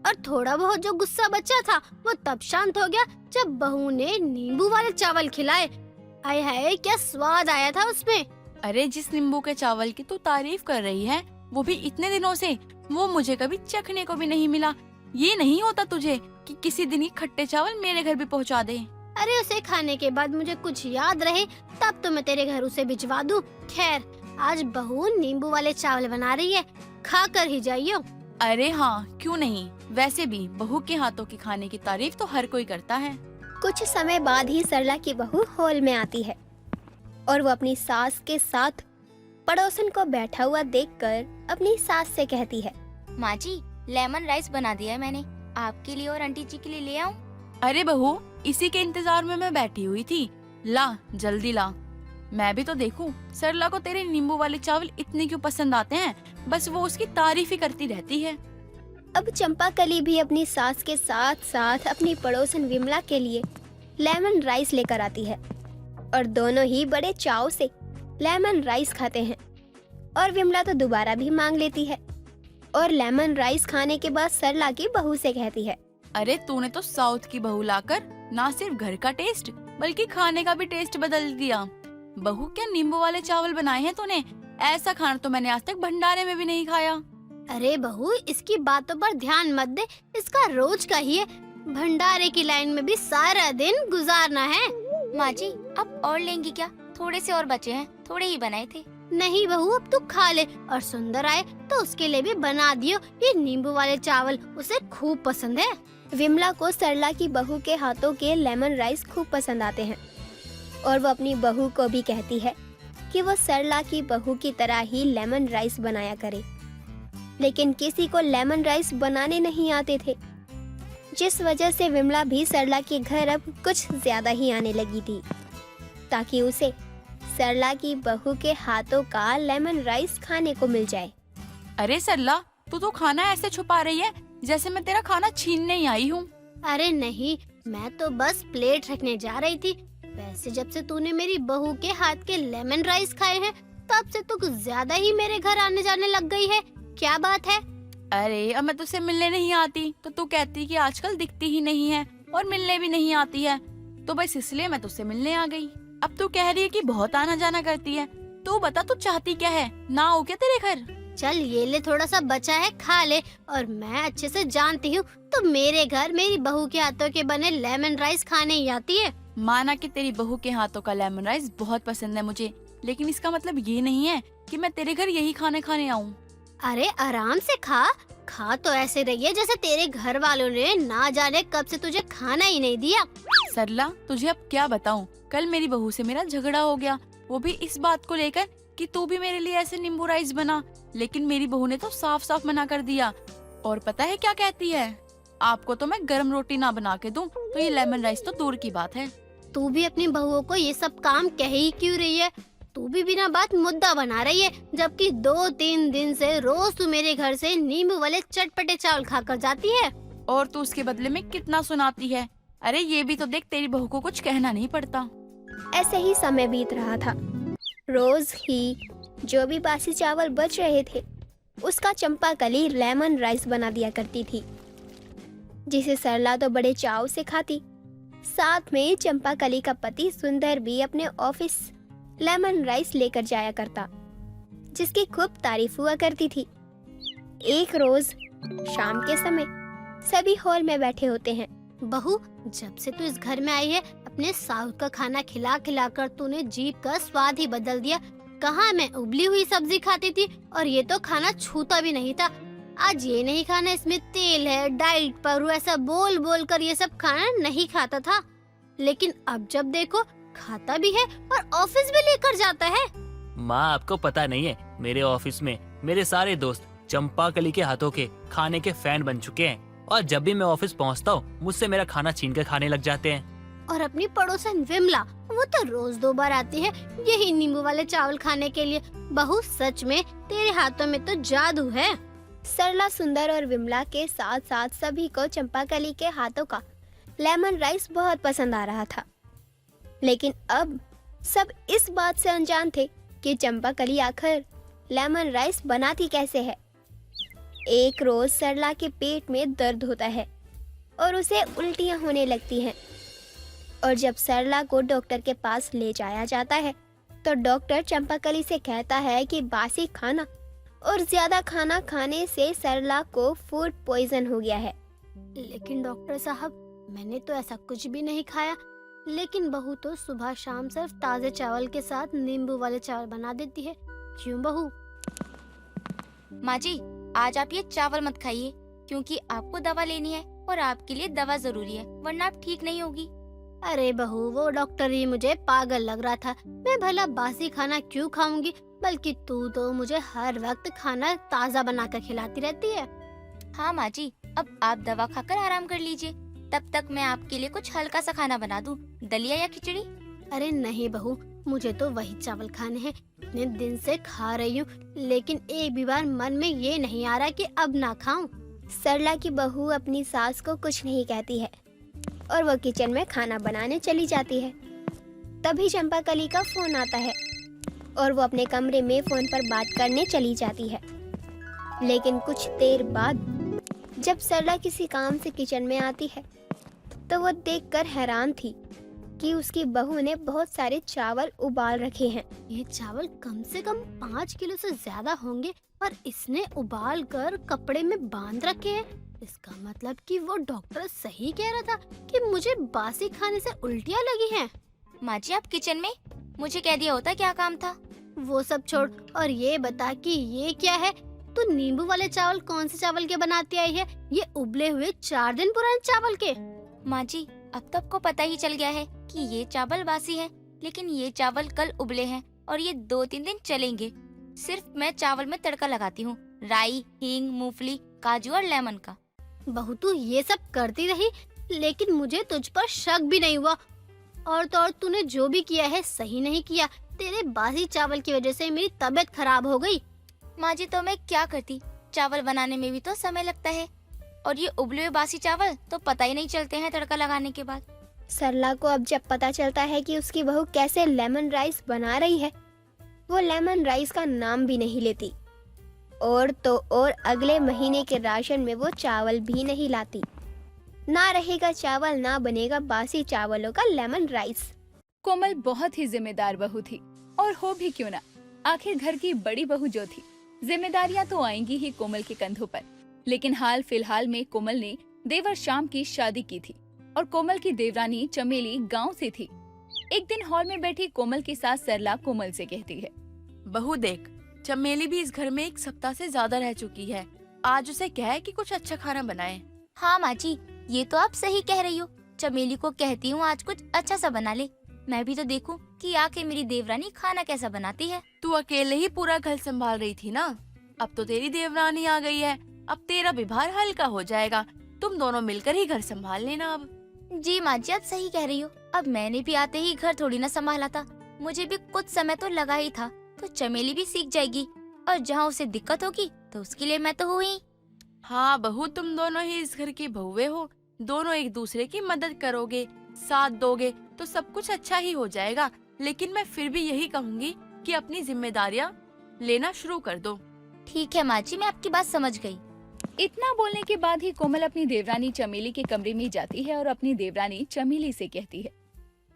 और थोड़ा बहुत जो गुस्सा बचा था वो तब शांत हो गया जब बहू ने नींबू वाले चावल खिलाए। आय हाय, क्या स्वाद आया था उसमें। अरे जिस नींबू के चावल की तू तारीफ कर रही है वो भी इतने दिनों से, वो मुझे कभी चखने को भी नहीं मिला। ये नहीं होता तुझे कि किसी दिन ही खट्टे चावल मेरे घर भी पहुंचा दे। अरे उसे खाने के बाद मुझे कुछ याद रहे तब तो मैं तेरे घर उसे भिजवा दूं। खैर, आज बहू नींबू वाले चावल बना रही है, खा कर ही जाइयो। अरे हाँ, क्यों नहीं। वैसे भी बहू के हाथों के खाने की तारीफ तो हर कोई करता है। कुछ समय बाद ही सरला की बहू हॉल में आती है और वो अपनी सास के साथ पड़ोसन को बैठा हुआ देखकर अपनी सास से कहती है, माँ जी, लेमन राइस बना दिया है मैंने, आपके लिए और आंटी जी के लिए ले आऊं? अरे बहू, इसी के इंतजार में मैं बैठी हुई थी। ला, जल्दी ला, मैं भी तो देखूं सरला को तेरे नींबू वाले चावल इतने क्यों पसंद आते हैं। बस वो उसकी तारीफ ही करती रहती है। अब चंपा कली भी अपनी सास के साथ साथ अपनी पड़ोसन विमला के लिए लेमन राइस लेकर आती है और दोनों ही बड़े चाव से लेमन राइस खाते हैं। और विमला तो दोबारा भी मांग लेती है और लेमन राइस खाने के बाद सरला की बहू से कहती है, अरे तूने तो साउथ की बहू लाकर ना सिर्फ घर का टेस्ट बल्कि खाने का भी टेस्ट बदल दिया। बहू, क्या नींबू वाले चावल बनाए हैं तूने? ऐसा खाना तो मैंने आज तक भंडारे में भी नहीं खाया। अरे बहू, इसकी बातों पर ध्यान मत दे, इसका रोज का ही है। भंडारे की लाइन में भी सारा दिन गुजारना है। माँ जी, अब और लेंगी क्या? थोड़े से और बचे हैं, थोड़े ही बनाए थे। नहीं बहू, अब तू खा ले, और सुंदर आए तो उसके लिए भी बना दियो ये नींबू वाले चावल, उसे खूब पसंद है। विमला को सरला की बहू के हाथों के लेमन राइस खूब पसंद आते हैं और वो अपनी बहू को भी कहती है कि वो सरला की बहू की तरह ही लेमन राइस बनाया करे। लेकिन किसी को लेमन राइस बनाने नहीं आते थे, जिस वजह से विमला भी सरला के घर अब कुछ ज्यादा ही आने लगी थी ताकि उसे सरला की बहू के हाथों का लेमन राइस खाने को मिल जाए। अरे सरला, तू तो खाना ऐसे छुपा रही है जैसे मैं तेरा खाना छीनने ही आई हूँ। अरे नहीं, मैं तो बस प्लेट रखने जा रही थी। वैसे जब से तूने मेरी बहू के हाथ के लेमन राइस खाए हैं तब से तो कुछ ज्यादा ही मेरे घर आने जाने लग गई है। क्या बात है? अरे अब मैं तुझसे मिलने नहीं आती तो तू कहती कि आजकल दिखती ही नहीं है और मिलने भी नहीं आती है, तो बस इसलिए मैं तुझसे मिलने आ गई। अब तू कह रही है कि बहुत आना जाना करती है। तू बता, तू चाहती क्या है? ना हो क्या तेरे घर? चल ये ले, थोड़ा सा बचा है, खा ले। और मैं अच्छे से जानती हूँ तो मेरे घर मेरी बहू के हाथों के बने लेमन राइस खाने ही आती है। माना कि तेरी बहू के हाथों का लेमन राइस बहुत पसंद है मुझे, लेकिन इसका मतलब ये नहीं है कि मैं तेरे घर यही खाने खाने आऊँ। अरे आराम से खा खा तो ऐसे रही है जैसे तेरे घर वालों ने ना जाने कब से तुझे खाना ही नहीं दिया। सरला, तुझे अब क्या बताऊं, कल मेरी बहू से मेरा झगड़ा हो गया, वो भी इस बात को लेकर कि तू भी मेरे लिए ऐसे नींबू राइस बना। लेकिन मेरी बहू ने तो साफ साफ मना कर दिया। और पता है क्या कहती है, आपको तो मैं गरम रोटी ना बना के दूं तो ये लेमन राइस तो दूर की बात है। तू भी अपनी बहुओं को ये सब काम कह ही क्यों रही है? तू भी बिना बात मुद्दा बना रही है, जबकि 2-3 दिन से रोज तू मेरे घर से नींबू वाले चटपटे चावल खाकर जाती है। और तू उसके बदले में कितना सुनाती है। अरे ये भी तो देख, तेरी बहू को कुछ कहना नहीं पड़ता। ऐसे ही समय बीत रहा था। रोज ही जो भी बासी चावल बच रहे थे उसका चंपाकली लेमन राइस बना दिया करती थी, जिसे सरला तो बड़े चाव से खाती। साथ में चंपाकली का पति सुंदर भी अपने ऑफिस लेमन राइस लेकर जाया करता, जिसकी खूब तारीफ हुआ करती थी। एक रोज शाम के समय सभी हॉल में बैठे होते हैं। बहू, जब से तू इस घर में आई है अपने साहू का खाना खिला खिला कर तूने जीभ का स्वाद ही बदल दिया। कहाँ मैं उबली हुई सब्जी खाती थी और ये तो खाना छूता भी नहीं था। आज ये नहीं खाना, इसमें तेल है, डाइट पर हूँ, ऐसा बोल बोल कर ये सब खाना नहीं खाता था। लेकिन अब जब देखो खाता भी है और ऑफिस भी लेकर जाता है। माँ, आपको पता नहीं है, मेरे ऑफिस में मेरे सारे दोस्त चंपाकली के हाथों के खाने के फैन बन चुके हैं और जब भी मैं ऑफिस पहुँचता हूँ मुझसे मेरा खाना छीन कर खाने लग जाते हैं। और अपनी पड़ोसन विमला, वो तो रोज 2 बार आती है यही नींबू वाले चावल खाने के लिए। बहू, सच में तेरे हाथों में तो जादू है। सरला, सुंदर और विमला के साथ साथ सभी को चंपाकली के हाथों का लेमन राइस बहुत पसंद आ रहा था। लेकिन अब सब इस बात से अनजान थे कि चंपाकली आखिर लेमन राइस बनाती कैसे है। एक रोज सरला के पेट में दर्द होता है और उसे उल्टियां होने लगती हैं। और जब सरला को डॉक्टर के पास ले जाया जाता है तो डॉक्टर चंपाकली से कहता है कि बासी खाना और ज्यादा खाना खाने से सरला को फूड पॉइजन हो गया है। लेकिन डॉक्टर साहब, मैंने तो ऐसा कुछ भी नहीं खाया। लेकिन बहू तो सुबह शाम सिर्फ ताजे चावल के साथ नींबू वाले चावल बना देती है। क्यों बहू? माँ जी, आज आप ये चावल मत खाइए, क्योंकि आपको दवा लेनी है और आपके लिए दवा जरूरी है, वरना आप ठीक नहीं होगी। अरे बहू, वो डॉक्टर ही मुझे पागल लग रहा था। मैं भला बासी खाना क्यों खाऊंगी, बल्कि तू तो मुझे हर वक्त खाना ताज़ा बनाकर खिलाती रहती है। हाँ माँ जी, अब आप दवा खाकर आराम कर लीजिए, तब तक मैं आपके लिए कुछ हल्का सा खाना बना दूं, दलिया या खिचड़ी। अरे नहीं बहू, मुझे तो वही चावल खाने हैं, इतने दिन से खा रही हूँ, लेकिन एक भी बार मन में ये नहीं आ रहा कि अब ना खाऊं। सरला की बहू अपनी सास को कुछ नहीं कहती है और वो किचन में खाना बनाने चली जाती है। तभी चंपाकली का फोन आता है और वो अपने कमरे में फोन पर बात करने चली जाती है। लेकिन कुछ देर बाद जब सरला किसी काम से किचन में आती है तो वो देखकर हैरान थी कि उसकी बहू ने बहुत सारे चावल उबाल रखे हैं। ये चावल कम से कम 5 किलो से ज्यादा होंगे और इसने उबाल कर कपड़े में बांध रखे हैं। इसका मतलब कि वो डॉक्टर सही कह रहा था कि मुझे बासी खाने से उल्टियाँ लगी हैं। माँ जी, आप किचन में, मुझे कह दिया होता क्या काम था। वो सब छोड़ और ये बता कि ये क्या है। तू नींबू वाले चावल कौन से चावल के बनाती आई है? ये उबले हुए 4 दिन पुराने चावल के। माँ जी, अब तो आपको पता ही चल गया है कि ये चावल बासी है, लेकिन ये चावल कल उबले हैं और ये 2-3 दिन चलेंगे। सिर्फ मैं चावल में तड़का लगाती हूँ, राई, हींग, मूंगफली, काजू और लेमन का। बहू, तू ये सब करती रही, लेकिन मुझे तुझ पर शक भी नहीं हुआ। और तो और तूने जो भी किया है सही नहीं किया। तेरे बासी चावल की वजह से मेरी तबीयत खराब हो गई। माँ जी, तो मैं क्या करती, चावल बनाने में भी तो समय लगता है, और ये उबले हुए बासी चावल तो पता ही नहीं चलते हैं तड़का लगाने के बाद। सरला को अब जब पता चलता है कि उसकी बहू कैसे लेमन राइस बना रही है, वो लेमन राइस का नाम भी नहीं लेती और तो और अगले महीने के राशन में वो चावल भी नहीं लाती। ना रहेगा चावल, ना बनेगा बासी चावलों का लेमन राइस। कोमल बहुत ही जिम्मेदार बहू थी, और हो भी क्यों ना, आखिर घर की बड़ी बहू जो थी, जिम्मेदारियां तो आएंगी ही कोमल के कंधों पर। लेकिन हाल फिलहाल में कोमल ने देवर श्याम की शादी की थी और कोमल की देवरानी चमेली गांव से थी। एक दिन हॉल में बैठी कोमल की सास सरला कोमल से कहती है, बहू देख, चमेली भी इस घर में 1 सप्ताह से ज्यादा रह चुकी है। आज उसे कह कि कुछ अच्छा खाना बनाए। हाँ माँ जी, ये तो आप सही कह रही हो। चमेली को कहती हूँ आज कुछ अच्छा सा बना ले, मैं भी तो देखूं कि आके मेरी देवरानी खाना कैसा बनाती है। तू अकेले ही पूरा घर संभाल रही थी ना, अब तो तेरी देवरानी आ गई है, अब तेरा भी भार हल्का हो जाएगा। तुम दोनों मिलकर ही घर संभाल लेना अब। जी माँ जी, आप सही कह रही हो। अब मैंने भी आते ही घर थोड़ी ना संभाला था, मुझे भी कुछ समय तो लगा ही था, तो चमेली भी सीख जाएगी और जहाँ उसे दिक्कत होगी तो उसके लिए मैं तो हूँ ही। हाँ बहू, तुम दोनों ही इस घर की बहुएं हो, दोनों एक दूसरे की मदद करोगे, साथ दोगे तो सब कुछ अच्छा ही हो जाएगा। लेकिन मैं फिर भी यही कहूँगी कि अपनी जिम्मेदारियाँ लेना शुरू कर दो। ठीक है माँ जी, मैं आपकी बात समझ गई। इतना बोलने के बाद ही कोमल अपनी देवरानी चमेली के कमरे में जाती है और अपनी देवरानी चमेली से कहती है,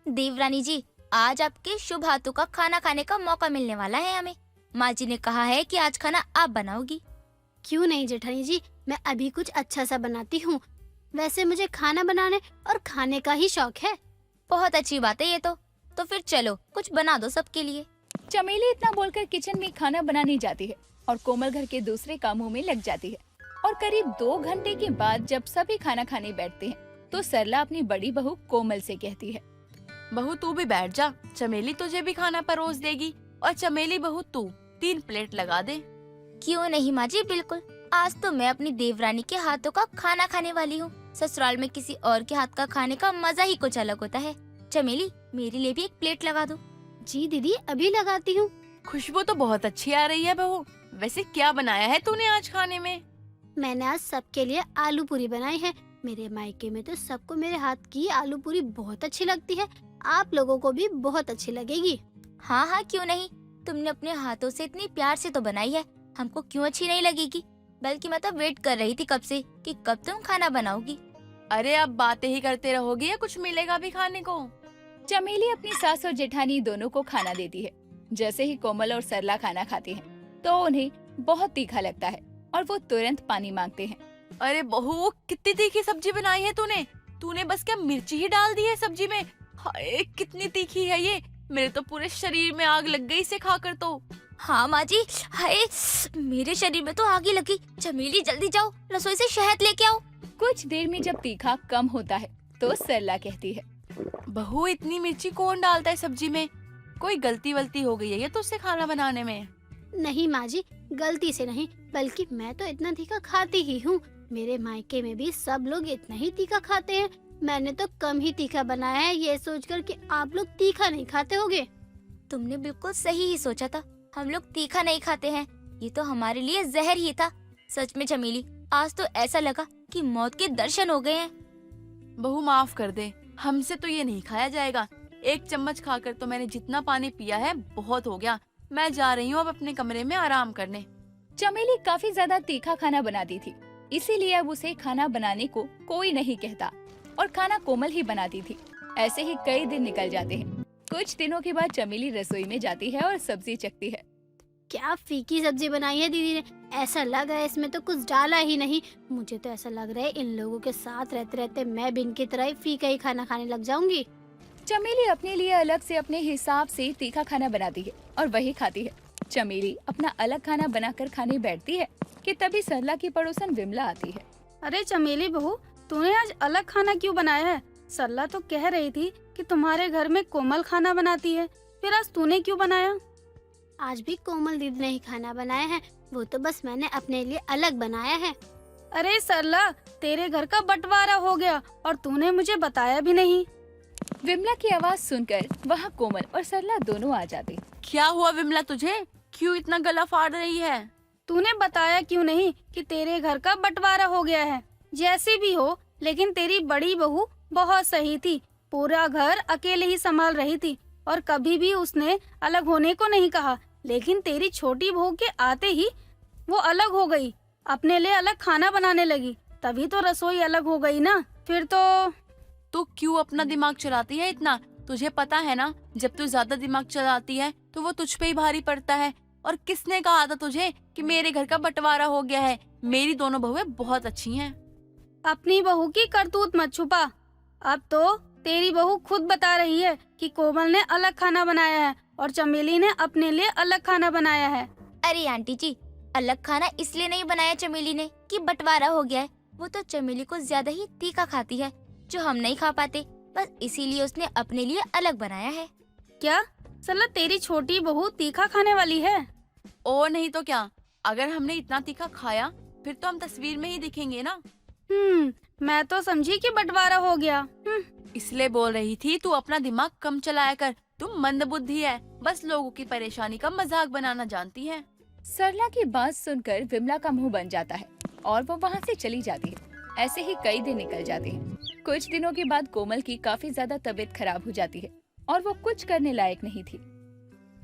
देवरानी जी, आज आपके शुभ हाथों का खाना खाने का मौका मिलने वाला है हमें। माँ जी ने कहा है कि आज खाना आप बनाओगी। क्यों नहीं जेठानी जी, मैं अभी कुछ अच्छा सा बनाती हूँ। वैसे मुझे खाना बनाने और खाने का ही शौक है। बहुत अच्छी बात है ये तो फिर चलो कुछ बना दो सबके लिए। चमेली इतना बोलकर किचन में खाना बनाने जाती है और कोमल घर के दूसरे कामों में लग जाती है। और करीब 2 घंटे के बाद जब सभी खाना खाने बैठते हैं तो सरला अपनी बड़ी बहू कोमल से कहती है, बहू तू भी बैठ जा, चमेली तुझे भी खाना परोस देगी। और चमेली बहू तू 3 प्लेट लगा दे। क्यों नहीं माँ जी, बिल्कुल। आज तो मैं अपनी देवरानी के हाथों का खाना खाने वाली हूँ। ससुराल में किसी और के हाथ का खाने का मजा ही कुछ अलग होता है। चमेली, मेरे लिए भी 1 प्लेट लगा दो। जी दीदी, अभी लगाती हूँ। खुशबू तो बहुत अच्छी आ रही है बहू। वैसे क्या बनाया है तूने आज खाने में? मैंने आज सबके लिए आलू पूरी बनाई है। मेरे मायके में तो सबको मेरे हाथ की आलू पूरी बहुत अच्छी लगती है। आप लोगों को भी बहुत अच्छी लगेगी। हाँ हाँ, क्यों नहीं। तुमने अपने हाथों से इतनी प्यार से तो बनाई है, हमको क्यों अच्छी नहीं लगेगी। बल्कि मैं तो वेट कर रही थी कब से कि कब तुम खाना बनाओगी। अरे अब बातें ही करते रहोगी या कुछ मिलेगा भी खाने को? चमेली अपनी सास और जेठानी दोनों को खाना देती है। जैसे ही कोमल और सरला खाना खाती हैं, तो उन्हें बहुत तीखा लगता है और वो तुरंत पानी मांगते हैं। अरे बहू, कितनी तीखी सब्जी बनाई है तूने? तूने बस क्या मिर्ची ही डाल दी है सब्जी में? हाय, कितनी तीखी है ये। मेरे तो पूरे शरीर में आग लग गई इसे खाकर तो। हाँ माँ जी, हाय, मेरे शरीर में तो आग ही लगी। चमेली जल्दी जाओ, रसोई से शहद लेके आओ। कुछ देर में जब तीखा कम होता है तो सरला कहती है, बहू इतनी मिर्ची कौन डालता है सब्जी में? कोई गलती वलती हो गई है ये तुझसे खाना बनाने में? नहीं माँ जी, गलती से नहीं, बल्कि मैं तो इतना तीखा खाती ही हूँ। मेरे मायके में भी सब लोग इतना ही तीखा खाते हैं। मैंने तो कम ही तीखा बनाया है, ये सोचकर कि आप लोग तीखा नहीं खाते होगे। तुमने बिल्कुल सही ही सोचा था, हम लोग तीखा नहीं खाते हैं। ये तो हमारे लिए जहर ही था। सच में चमेली, आज तो ऐसा लगा कि मौत के दर्शन हो गए हैं। बहू माफ कर दे, हमसे तो ये नहीं खाया जाएगा। 1 चम्मच खाकर तो मैंने जितना पानी पिया है बहुत हो गया। मैं जा रही हूँ अब अपने कमरे में आराम करने। चमेली काफी ज्यादा तीखा खाना बनाती थी, इसीलिए अब उसे खाना बनाने को कोई नहीं कहता और खाना कोमल ही बनाती थी। ऐसे ही कई दिन निकल जाते हैं। कुछ दिनों के बाद चमेली रसोई में जाती है और सब्जी चखती है। क्या फीकी सब्जी बनाई है दीदी ने। ऐसा लग रहा है इसमें तो कुछ डाला ही नहीं। मुझे तो ऐसा लग रहा है इन लोगों के साथ रहते रहते मैं भी इनकी तरह ही फीका ही खाना खाने लग जाऊंगी। चमेली अपने लिए अलग से अपने हिसाब से तीखा खाना बनाती है और वही खाती है। चमेली अपना अलग खाना बनाकर खाने बैठती है कि तभी सरला की पड़ोसन विमला आती है। अरे चमेली बहू, तूने आज अलग खाना क्यों बनाया है? सरला तो कह रही थी कि तुम्हारे घर में कोमल खाना बनाती है, फिर आज तूने क्यों बनाया? आज भी कोमल दीदी ने ही खाना बनाया है, वो तो बस मैंने अपने लिए अलग बनाया है। अरे सरला, तेरे घर का बंटवारा हो गया और तूने मुझे बताया भी नहीं। विमला की आवाज सुनकर वहाँ कोमल और सरला दोनों आ जाते। क्या हुआ विमला तुझे? क्यों इतना गला फाड़ रही है? तूने बताया क्यों नहीं कि तेरे घर का बंटवारा हो गया है? जैसी भी हो, लेकिन तेरी बड़ी बहू बहुत सही थी। पूरा घर अकेले ही संभाल रही थी और कभी भी उसने अलग होने को नहीं कहा। लेकिन तेरी छोटी बहू के आते ही वो अलग हो गई, अपने लिए अलग खाना बनाने लगी, तभी तो रसोई अलग हो गई ना। फिर तो क्यों अपना दिमाग चलाती है इतना? तुझे पता है ना, जब तू ज्यादा दिमाग चलाती है तो वो तुझ पे ही भारी पड़ता है। और किसने कहा था तुझे कि मेरे घर का बंटवारा हो गया है? मेरी दोनों बहुएं बहुत अच्छी हैं। अपनी बहू की करतूत मत छुपा। अब तो तेरी बहू खुद बता रही है कि कोमल ने अलग खाना बनाया है और चमेली ने अपने लिए अलग खाना बनाया है। अरे आंटी जी, अलग खाना इसलिए नहीं बनाया चमेली ने कि बंटवारा हो गया है। वो तो चमेली को ज्यादा ही तीखा खाती है, जो हम नहीं खा पाते, बस इसीलिए उसने अपने लिए अलग बनाया है। क्या सला तेरी छोटी बहू तीखा खाने वाली है? और नहीं तो क्या, अगर हमने इतना तीखा खाया फिर तो हम तस्वीर में ही दिखेंगे ना। मैं तो समझी कि बंटवारा हो गया। इसलिए बोल रही थी तू अपना दिमाग कम चलाया कर, तू मंदबुद्धि है, बस लोगों की परेशानी का मजाक बनाना जानती है। सरला की बात सुनकर विमला का मुंह बन जाता है और वो वहाँ से चली जाती है। ऐसे ही कई दिन निकल जाते हैं। कुछ दिनों के बाद कोमल की काफी ज्यादा तबीयत खराब हो जाती है और वो कुछ करने लायक नहीं थी।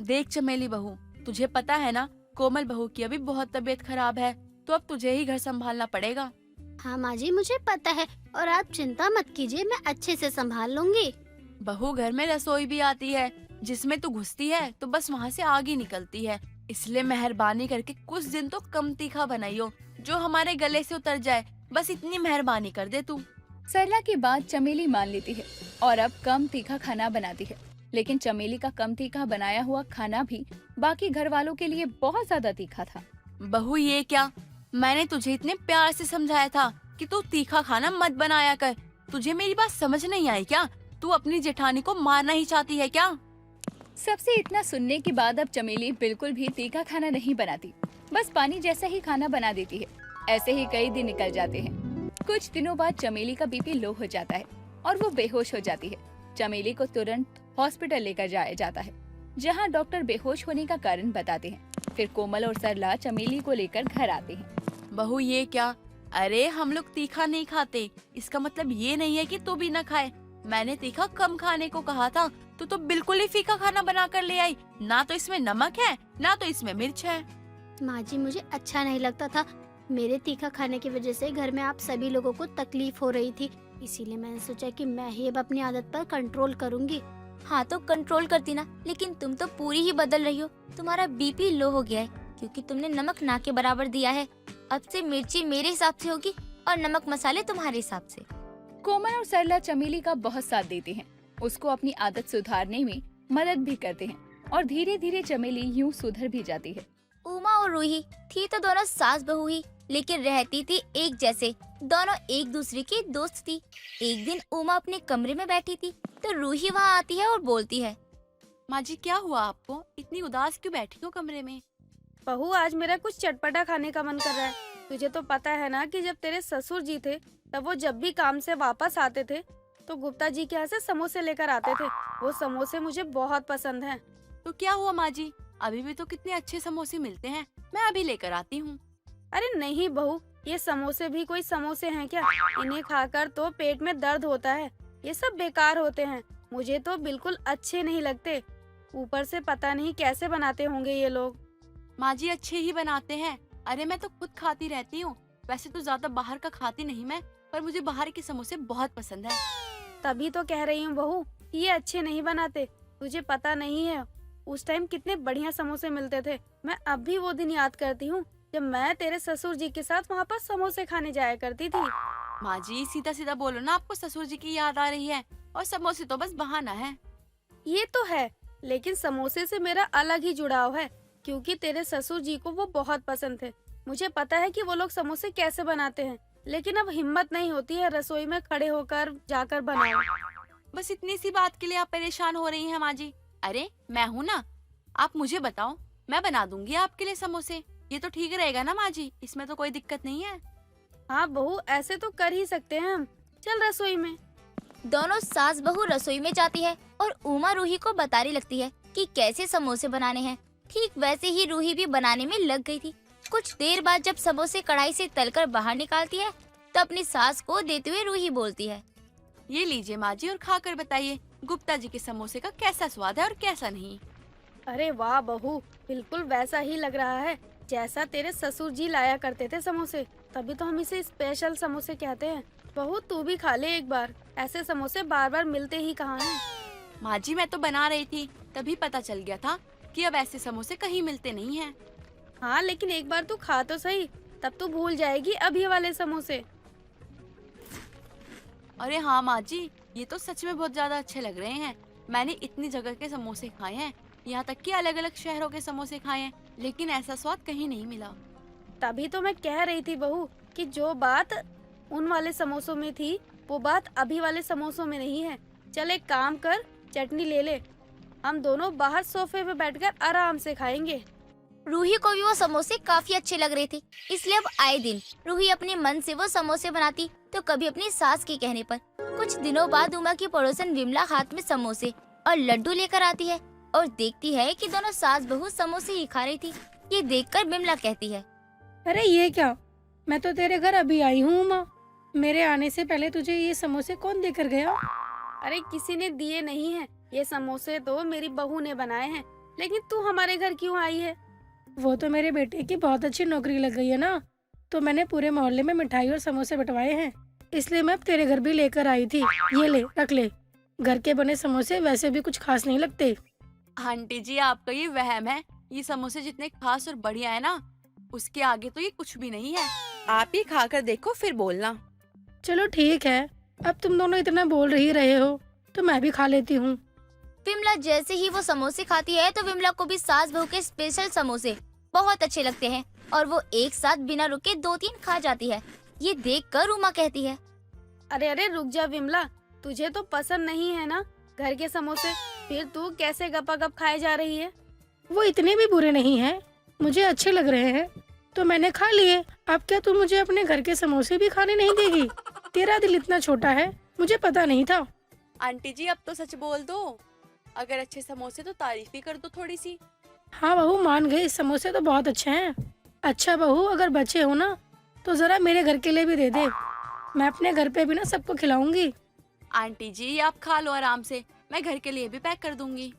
देख चमेली बहू, तुझे पता है ना कोमल बहू की अभी बहुत तबीयत खराब है, तो अब तुझे ही घर संभालना पड़ेगा। हाँ माँ जी, मुझे पता है और आप चिंता मत कीजिए, मैं अच्छे से संभाल लूंगी। बहू, घर में रसोई भी आती है जिसमें तू घुसती है तो बस वहाँ से आग ही निकलती है, इसलिए मेहरबानी करके कुछ दिन तो कम तीखा बनाइयो, जो हमारे गले से उतर जाए, बस इतनी मेहरबानी कर दे तू। सरला की बात चमेली मान लेती है और अब कम तीखा खाना बनाती है, लेकिन चमेली का कम तीखा बनाया हुआ खाना भी बाकी घर वालों के लिए बहुत ज्यादा तीखा था। बहू ये क्या, मैंने तुझे इतने प्यार से समझाया था कि तू तीखा खाना मत बनाया कर, तुझे मेरी बात समझ नहीं आई क्या? तू अपनी जेठानी को मारना ही चाहती है क्या? सबसे इतना सुनने के बाद अब चमेली बिल्कुल भी तीखा खाना नहीं बनाती, बस पानी जैसा ही खाना बना देती है। ऐसे ही कई दिन निकल जाते हैं। कुछ दिनों बाद चमेली का बीपी लो हो जाता है और वो बेहोश हो जाती है। चमेली को तुरंत हॉस्पिटल लेकर जाया जाता है, जहाँ डॉक्टर बेहोश होने का कारण बताते हैं। फिर कोमल और सरला चमेली को लेकर घर आते हैं। बहू ये क्या, अरे हम लोग तीखा नहीं खाते, इसका मतलब ये नहीं है कि तू भी न खाए। मैंने तीखा कम खाने को कहा था, तू तो बिल्कुल ही फीका खाना बना कर ले आई, ना तो इसमें नमक है ना तो इसमें मिर्च है। माँ जी, मुझे अच्छा नहीं लगता था, मेरे तीखा खाने की वजह से घर में आप सभी लोगों को तकलीफ हो रही थी, इसीलिए मैंने सोचा कि मैं ही अब अपनी आदत पर कंट्रोल करूंगी। हाँ तो कंट्रोल करती ना, लेकिन तुम तो पूरी ही बदल रही हो। तुम्हारा बीपी लो हो गया है क्योंकि तुमने नमक ना के बराबर दिया है। अब से मिर्ची मेरे हिसाब से होगी और नमक मसाले तुम्हारे हिसाब से। कोमल और सरला चमेली का बहुत साथ देते हैं, उसको अपनी आदत सुधारने में मदद भी करते हैं और धीरे धीरे चमेली यूं सुधर भी जाती है। उमा और रूही थी तो दोनों सास बहू ही, लेकिन रहती थी एक जैसे। दोनों एक दूसरे की दोस्त थी। एक दिन उमा अपने कमरे में बैठी थी तो रूही वहाँ आती है और बोलती है, माँ जी क्या हुआ आपको, इतनी उदास क्यों बैठी हो कमरे में? बहू, आज मेरा कुछ चटपटा खाने का मन कर रहा है। तुझे तो पता है ना कि जब तेरे ससुर जी थे तब वो जब भी काम से वापस आते थे तो गुप्ता जी के यहाँ से समोसे लेकर आते थे। वो समोसे मुझे बहुत पसंद हैं। तो क्या हुआ माँ जी, अभी भी तो कितने अच्छे समोसे मिलते हैं, मैं अभी लेकर आती हूँ। अरे नहीं बहू, ये समोसे भी कोई समोसे हैं क्या? इन्हें खाकर तो पेट में दर्द होता है, ये सब बेकार होते हैं, मुझे तो बिल्कुल अच्छे नहीं लगते। ऊपर से पता नहीं कैसे बनाते होंगे ये लोग। माँ जी अच्छे ही बनाते हैं, अरे मैं तो खुद खाती रहती हूँ। वैसे तो ज्यादा बाहर का खाती नहीं मैं, पर मुझे बाहर के समोसे बहुत पसंद है। तभी तो कह रही हूँ बहू, ये अच्छे नहीं बनाते। तुझे पता नहीं है उस टाइम कितने बढ़िया समोसे मिलते थे। मैं अब भी वो दिन याद करती हूँ जब मैं तेरे ससुर जी के साथ वहाँ पर समोसे खाने जाया करती थी। माँ जी सीधा सीधा बोलो ना, आपको ससुर जी की याद आ रही है, और समोसे तो बस बहाना है। ये तो है, लेकिन समोसे से मेरा अलग ही जुड़ाव है, क्योंकि तेरे ससुर जी को वो बहुत पसंद थे। मुझे पता है कि वो लोग समोसे कैसे बनाते हैं, लेकिन अब हिम्मत नहीं होती है रसोई में खड़े होकर जाकर बनाओ। बस इतनी सी बात के लिए आप परेशान हो रही हैं माँ जी? अरे मैं हूँ ना, आप मुझे बताओ, मैं बना दूंगी आपके लिए समोसे। ये तो ठीक रहेगा ना माँ जी, इसमें तो कोई दिक्कत नहीं है। हाँ बहू, ऐसे तो कर ही सकते हैं हम। चल रसोई में। दोनों सास बहू रसोई में जाती है और उमा रूही को बताने लगती है कि कैसे समोसे बनाने हैं। ठीक वैसे ही रूही भी बनाने में लग गई थी। कुछ देर बाद जब समोसे कढ़ाई से तलकर बाहर निकालती है तो अपनी सास को देते हुए रूही बोलती है, ये लीजिए माँ जी और खाकर बताइए गुप्ता जी के समोसे का कैसा स्वाद है और कैसा नहीं। अरे वाह बहू, बिल्कुल वैसा ही लग रहा है जैसा तेरे ससुर जी लाया करते थे समोसे, तभी तो हम इसे स्पेशल समोसे कहते हैं। बहू तू भी खा ले एक बार, ऐसे समोसे बार बार मिलते ही कहाँ हैं। माँ जी मैं तो बना रही थी, तभी पता चल गया था कि अब ऐसे समोसे कहीं मिलते नहीं हैं। हाँ लेकिन एक बार तू खा तो सही, तब तू भूल जाएगी अब ये वाले समोसे। अरे हाँ माँ जी, ये तो सच में बहुत ज्यादा अच्छे लग रहे हैं। मैंने इतनी जगह के समोसे खाए हैं, यहाँ तक कि अलग अलग शहरों के समोसे खाए हैं, लेकिन ऐसा स्वाद कहीं नहीं मिला। तभी तो मैं कह रही थी बहू कि जो बात उन वाले समोसों में थी वो बात अभी वाले समोसों में नहीं है। चल एक काम कर, चटनी ले ले, हम दोनों बाहर सोफे पे बैठकर आराम से खाएंगे। रूही को भी वो समोसे काफी अच्छे लग रहे थे, इसलिए अब आए दिन रूही अपने मन से वो समोसे बनाती, तो कभी अपनी सास के कहने पर। कुछ दिनों बाद उमा की पड़ोसन विमला हाथ में समोसे और लड्डू लेकर आती है और देखती है कि दोनों सास बहू समोसे ही खा रही थी। ये देखकर विमला कहती है, अरे ये क्या, मैं तो तेरे घर अभी आई हूँ उमा। मेरे आने से पहले तुझे ये समोसे कौन देकर गया? अरे किसी ने दिए नहीं है, ये समोसे तो मेरी बहू ने बनाए हैं। लेकिन तू हमारे घर क्यों आई है? वो तो मेरे बेटे की बहुत अच्छी नौकरी लग गई है ना, तो मैंने पूरे मोहल्ले में मिठाई और समोसे बंटवाए हैं, इसलिए मैं अब तेरे घर भी लेकर आई थी। ये ले, रख ले। घर के बने समोसे वैसे भी कुछ खास नहीं लगते। आंटी जी, आपका ये वहम है। ये समोसे जितने खास और बढ़िया है ना, उसके आगे तो ये कुछ भी नहीं है। आप ही खाकर देखो फिर बोलना। चलो ठीक है, अब तुम दोनों इतना बोल ही रहे हो तो मैं भी खा लेती हूँ। विमला जैसे ही वो समोसे खाती है तो विमला को भी सास बहू के स्पेशल समोसे बहुत अच्छे लगते हैं और वो एक साथ बिना रुके 2-3 खा जाती है। ये देखकर उमा कहती है, अरे अरे रुक जा विमला, तुझे तो पसंद नहीं है ना घर के समोसे, फिर तू कैसे गपागप खाए जा रही है? वो इतने भी बुरे नहीं हैं, मुझे अच्छे लग रहे हैं तो मैंने खा लिए। अब क्या तू मुझे अपने घर के समोसे भी खाने नहीं देगी? तेरा दिल इतना छोटा है, मुझे पता नहीं था। आंटी जी, अब तो सच बोल दो। अगर अच्छे समोसे तो तारीफ भी कर दो थोड़ी सी। हाँ बहू, मान गई, समोसे तो बहुत अच्छे हैं। अच्छा बहू, अगर बचे हो ना तो जरा मेरे घर के लिए भी दे दे, मैं अपने घर पे भी ना सबको खिलाऊंगी। आंटी जी, आप खा लो आराम से, मैं घर के लिए भी पैक कर दूंगी।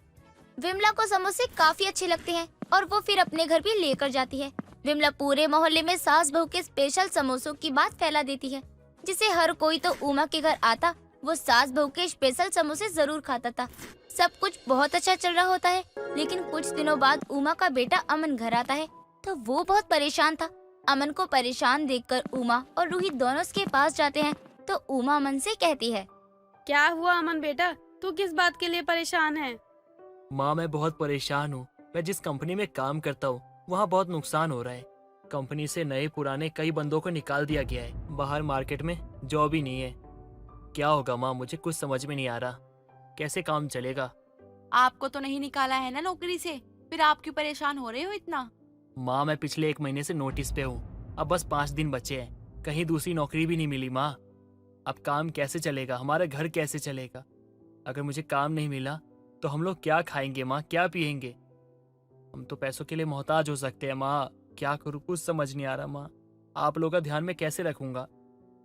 विमला को समोसे काफी अच्छे लगते हैं और वो फिर अपने घर भी लेकर जाती है। विमला पूरे मोहल्ले में सास बहू के स्पेशल समोसों की बात फैला देती है, जिसे हर कोई तो उमा के घर आता वो सास बहू के स्पेशल समोसे जरूर खाता था। सब कुछ बहुत अच्छा चल रहा होता है, लेकिन कुछ दिनों बाद उमा का बेटा अमन घर आता है तो वो बहुत परेशान था। अमन को परेशान देखकर उमा और रूही दोनों उसके पास जाते हैं तो उमा अमन से कहती है, क्या हुआ अमन बेटा, तू किस बात के लिए परेशान है? माँ, मैं बहुत परेशान हूँ। मैं जिस कंपनी में काम करता हूँ वहाँ बहुत नुकसान हो रहा है। कंपनी से नए पुराने कई बंदों को निकाल दिया गया है। बाहर मार्केट में जॉब ही नहीं है। क्या होगा माँ, मुझे कुछ समझ में नहीं आ रहा, कैसे काम चलेगा? आपको तो नहीं निकाला है ना नौकरी से, फिर आप क्यों परेशान हो रहे हो इतना? माँ, मैं पिछले 1 महीने से नोटिस पे हूँ, अब बस 5 दिन बचे हैं, कहीं दूसरी नौकरी भी नहीं मिली माँ। अब काम कैसे चलेगा, हमारा घर कैसे चलेगा? अगर मुझे काम नहीं मिला तो हम लोग क्या खाएंगे माँ, क्या पिएंगे? हम तो पैसों के लिए मोहताज हो सकते हैं माँ। क्या करूँ, कुछ समझ नहीं आ रहा माँ। आप लोगों का ध्यान मैं कैसे रखूंगा?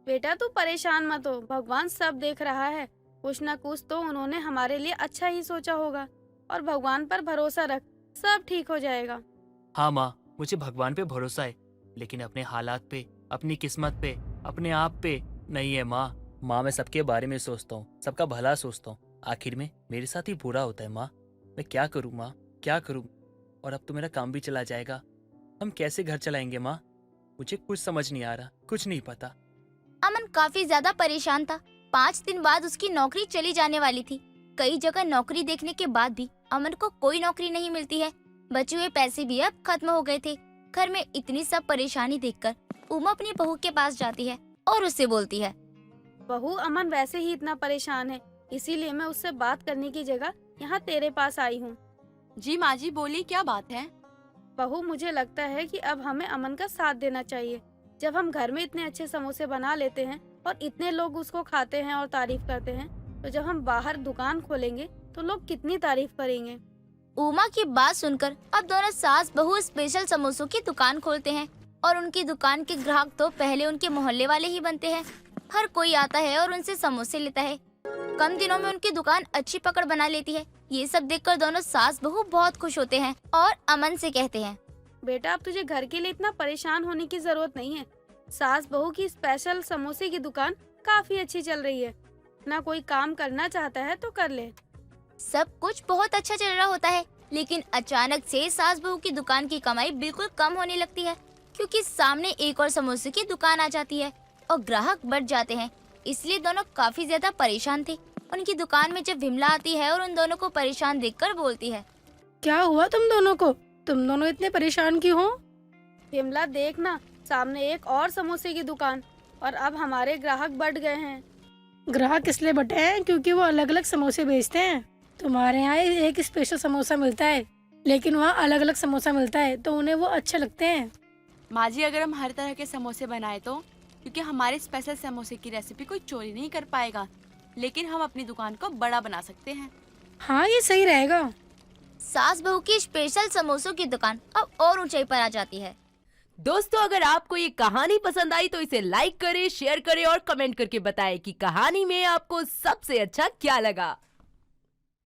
बेटा तू परेशान मत हो, भगवान सब देख रहा है। कुछ न कुछ तो उन्होंने हमारे लिए अच्छा ही सोचा होगा, और भगवान पर भरोसा रख, सब ठीक हो जाएगा। हाँ माँ, मुझे भगवान पे भरोसा है, लेकिन अपने हालात पे, अपनी किस्मत पे, अपने आप पे नहीं है माँ। माँ, मैं सबके बारे में सोचता हूँ, सबका भला सोचता हूँ, आखिर में मेरे साथ ही बुरा होता है माँ। मैं क्या करूँ माँ, क्या करूँ? और अब तो मेरा काम भी चला जाएगा, हम कैसे घर चलाएंगे माँ? मुझे कुछ समझ नहीं आ रहा, कुछ नहीं पता। अमन काफी ज्यादा परेशान था। 5 दिन बाद उसकी नौकरी चली जाने वाली थी। कई जगह नौकरी देखने के बाद भी अमन को कोई नौकरी नहीं मिलती है। बचे हुए पैसे भी अब खत्म हो गए थे। घर में इतनी सब परेशानी देखकर उमा अपनी बहू के पास जाती है और उससे बोलती है, बहू अमन वैसे ही इतना परेशान है, इसीलिए मैं उससे बात करने की जगह यहाँ तेरे पास आई हूँ। जी माँ जी, बोली क्या बात है? बहू मुझे लगता है कि अब हमें अमन का साथ देना चाहिए। जब हम घर में इतने अच्छे समोसे बना लेते हैं और इतने लोग उसको खाते हैं और तारीफ करते हैं, तो जब हम बाहर दुकान खोलेंगे तो लोग कितनी तारीफ करेंगे। उमा की बात सुनकर अब दोनों सास बहू स्पेशल समोसों की दुकान खोलते हैं और उनकी दुकान के ग्राहक तो पहले उनके मोहल्ले वाले ही बनते हैं। हर कोई आता है और उनसे समोसे लेता है। कम दिनों में उनकी दुकान अच्छी पकड़ बना लेती है। ये सब देखकर दोनों सास बहू बहुत खुश होते हैं और अमन से कहते हैं, बेटा अब तुझे घर के लिए इतना परेशान होने की जरूरत नहीं है। सास बहू की स्पेशल समोसे की दुकान काफी अच्छी चल रही है। ना कोई काम करना चाहता है तो कर ले। सब कुछ बहुत अच्छा चल रहा होता है, लेकिन अचानक से सास बहू की दुकान की कमाई बिल्कुल कम होने लगती है, क्योंकि सामने एक और समोसे की दुकान आ जाती है और ग्राहक बढ़ जाते हैं। इसलिए दोनों काफी ज्यादा परेशान थे। उनकी दुकान में जब विमला आती है और उन दोनों को परेशान देखकर बोलती है, क्या हुआ तुम दोनों को? तुम दोनों इतने परेशान क्यों हो? विमला देखना, सामने एक और समोसे की दुकान, और अब हमारे ग्राहक बढ़ गए हैं। ग्राहक इसलिए बटे हैं क्योंकि वो अलग अलग समोसे बेचते हैं। तुम्हारे यहाँ एक स्पेशल समोसा मिलता है, लेकिन वहाँ अलग अलग समोसा मिलता है, तो उन्हें वो अच्छे लगते हैं। माँ जी, अगर हम हर तरह के समोसे बनाए तो, क्योंकि हमारे स्पेशल समोसे की रेसिपी कोई चोरी नहीं कर पाएगा, लेकिन हम अपनी दुकान को बड़ा बना सकते हैं। हाँ, ये सही रहेगा। सास बहू की स्पेशल समोसों की दुकान अब और ऊंचाई पर आ जाती है। दोस्तों, अगर आपको ये कहानी पसंद आई तो इसे लाइक करें, शेयर करें और कमेंट करके बताएं कि कहानी में आपको सबसे अच्छा क्या लगा।